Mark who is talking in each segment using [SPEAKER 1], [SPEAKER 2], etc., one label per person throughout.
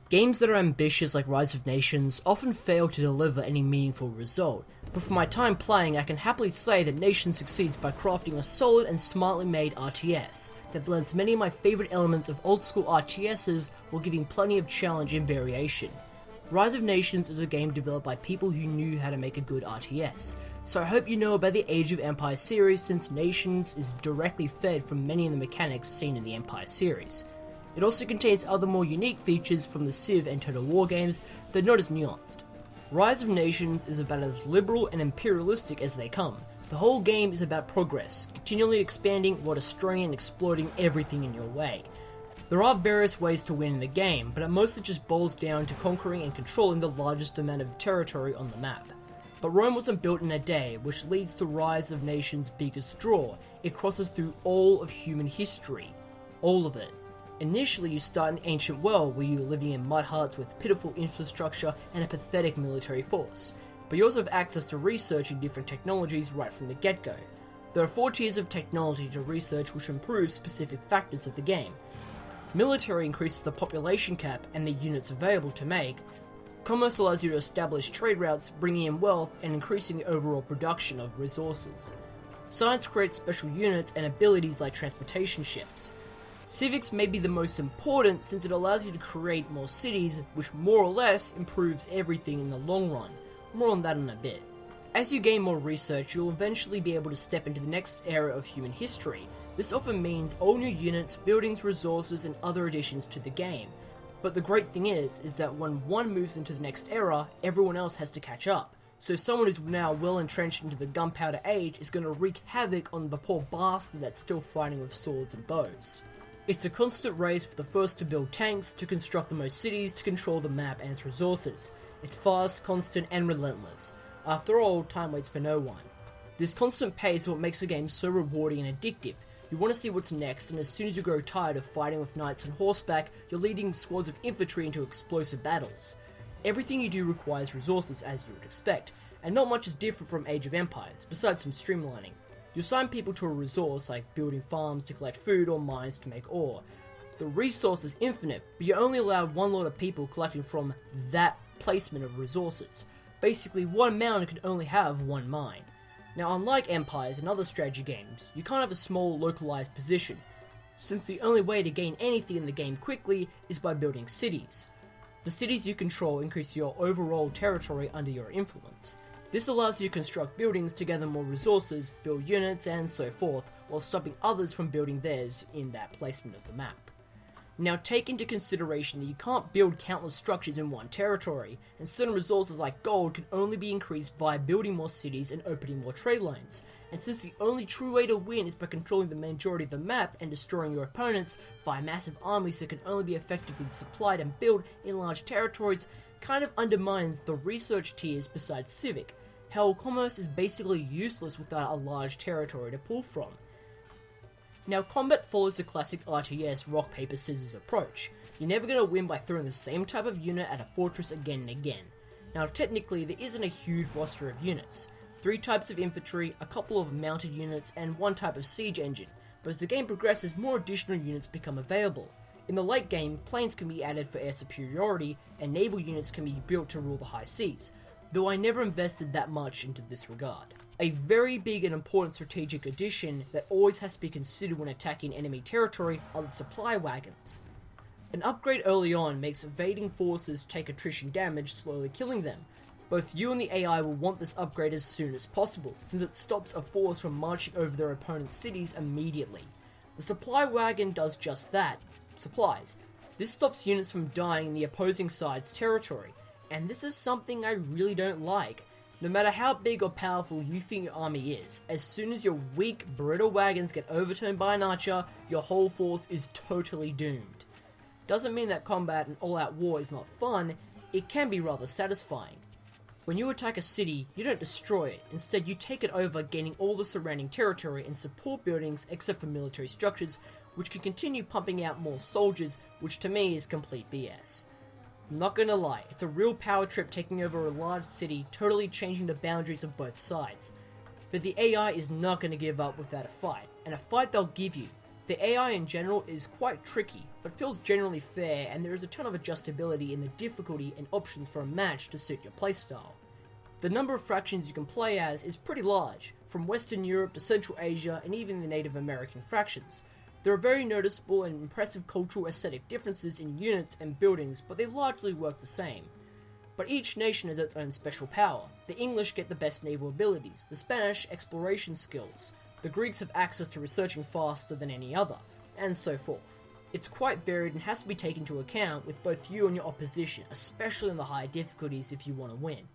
[SPEAKER 1] Games that are ambitious like Rise of Nations often fail to deliver any meaningful result, but from my time playing I can happily say that Nations succeeds by crafting a solid and smartly made RTS that blends many of my favourite elements of old school RTSs while giving plenty of challenge and variation. Rise of Nations is a game developed by people who knew how to make a good RTS, so I hope you know about the Age of Empires series since Nations is directly fed from many of the mechanics seen in the Empire series. It also contains other more unique features from the Civ and Total War games that are not as nuanced. Rise of Nations is about as liberal and imperialistic as they come. The whole game is about progress, continually expanding while destroying and exploiting everything in your way. There are various ways to win in the game, but it mostly just boils down to conquering and controlling the largest amount of territory on the map. But Rome wasn't built in a day, which leads to Rise of Nations' biggest draw. It crosses through all of human history. All of it. Initially, you start in ancient world where you're living in mud huts with pitiful infrastructure and a pathetic military force, but you also have access to researching different technologies right from the get-go. There are 4 tiers of technology to research which improve specific factors of the game. Military increases the population cap and the units available to make. Commerce allows you to establish trade routes, bringing in wealth and increasing the overall production of resources. Science creates special units and abilities like transportation ships. Civics may be the most important since it allows you to create more cities, which more or less improves everything in the long run. More on that in a bit. As you gain more research, you'll eventually be able to step into the next era of human history. This often means all new units, buildings, resources, and other additions to the game. But the great thing is that when one moves into the next era, everyone else has to catch up. So someone who's now well entrenched into the gunpowder age is going to wreak havoc on the poor bastard that's still fighting with swords and bows. It's a constant race for the first to build tanks, to construct the most cities, to control the map and its resources. It's fast, constant, and relentless. After all, time waits for no one. This constant pace is what makes the game so rewarding and addictive. You want to see what's next, and as soon as you grow tired of fighting with knights on horseback, you're leading squads of infantry into explosive battles. Everything you do requires resources, as you would expect, and not much is different from Age of Empires, besides some streamlining. You assign people to a resource like building farms to collect food or mines to make ore. The resource is infinite, but you're only allowed one lot of people collecting from that placement of resources. Basically, one mountain can only have one mine. Now, unlike Empires and other strategy games, you can't have a small localized position, since the only way to gain anything in the game quickly is by building cities. The cities you control increase your overall territory under your influence. This allows you to construct buildings to gather more resources, build units, and so forth, while stopping others from building theirs in that placement of the map. Now take into consideration that you can't build countless structures in one territory, and certain resources like gold can only be increased by building more cities and opening more trade lanes. And since the only true way to win is by controlling the majority of the map and destroying your opponents via massive armies that can only be effectively supplied and built in large territories, kind of undermines the research tiers besides Civic. Hell, commerce is basically useless without a large territory to pull from. Now, combat follows the classic RTS rock, paper, scissors approach. You're never going to win by throwing the same type of unit at a fortress again and again. Now, technically, there isn't a huge roster of units. 3 types of infantry, a couple of mounted units, and 1 type of siege engine, but as the game progresses, more additional units become available. In the late game, planes can be added for air superiority, and naval units can be built to rule the high seas, though I never invested that much into this regard. A very big and important strategic addition that always has to be considered when attacking enemy territory are the supply wagons. An upgrade early on makes evading forces take attrition damage, slowly killing them. Both you and the AI will want this upgrade as soon as possible, since it stops a force from marching over their opponent's cities immediately. The supply wagon does just that, supplies. This stops units from dying in the opposing side's territory, and this is something I really don't like. No matter how big or powerful you think your army is, as soon as your weak, brittle wagons get overturned by an archer, your whole force is totally doomed. Doesn't mean that combat and all-out war is not fun, it can be rather satisfying. When you attack a city, you don't destroy it, instead you take it over, gaining all the surrounding territory and support buildings except for military structures, which can continue pumping out more soldiers, which to me is complete BS. I'm not gonna lie, it's a real power trip taking over a large city, totally changing the boundaries of both sides. But the AI is not gonna give up without a fight, and a fight they'll give you. The AI in general is quite tricky, but feels generally fair, and there is a ton of adjustability in the difficulty and options for a match to suit your playstyle. The number of fractions you can play as is pretty large, from Western Europe to Central Asia and even the Native American fractions. There are very noticeable and impressive cultural aesthetic differences in units and buildings, but they largely work the same. But each nation has its own special power. The English get the best naval abilities, the Spanish exploration skills, the Greeks have access to researching faster than any other, and so forth. It's quite varied and has to be taken into account with both you and your opposition, especially in the higher difficulties if you want to win.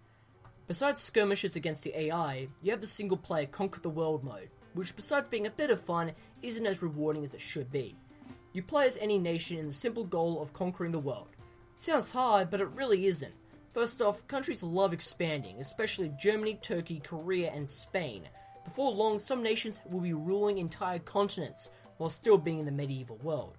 [SPEAKER 1] Besides skirmishes against the AI, you have the single player Conquer the World mode, which besides being a bit of fun, isn't as rewarding as it should be. You play as any nation in the simple goal of conquering the world. Sounds hard, but it really isn't. First off, countries love expanding, especially Germany, Turkey, Korea, and Spain. Before long, some nations will be ruling entire continents, while still being in the medieval world.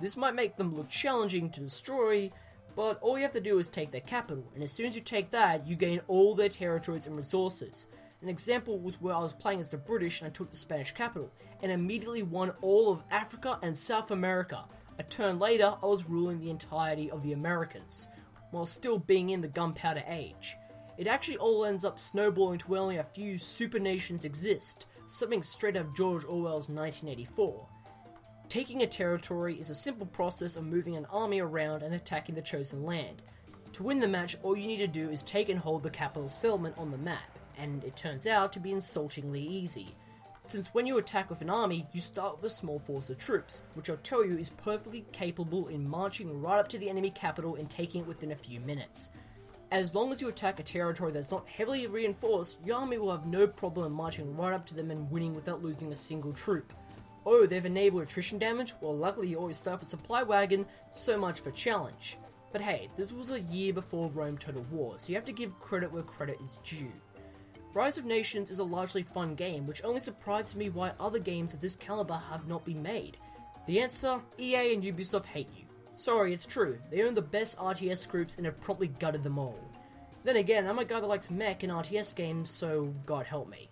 [SPEAKER 1] This might make them look challenging to destroy, but all you have to do is take their capital, and as soon as you take that, you gain all their territories and resources. An example was where I was playing as the British and I took the Spanish capital, and immediately won all of Africa and South America. A turn later, I was ruling the entirety of the Americas, while still being in the gunpowder age. It actually all ends up snowballing to where only a few super nations exist, something straight out of George Orwell's 1984. Taking a territory is a simple process of moving an army around and attacking the chosen land. To win the match, all you need to do is take and hold the capital settlement on the map, and it turns out to be insultingly easy. Since when you attack with an army, you start with a small force of troops, which I'll tell you is perfectly capable in marching right up to the enemy capital and taking it within a few minutes. As long as you attack a territory that's not heavily reinforced, your army will have no problem marching right up to them and winning without losing a single troop. Oh, they've enabled attrition damage? Well, luckily you always start with a supply wagon, so much for challenge. But hey, this was a year before Rome Total War, so you have to give credit where credit is due. Rise of Nations is a largely fun game, which only surprises me why other games of this caliber have not been made. The answer? EA and Ubisoft hate you. Sorry, it's true, they own the best RTS groups and have promptly gutted them all. Then again, I'm a guy that likes mech and RTS games, so God help me.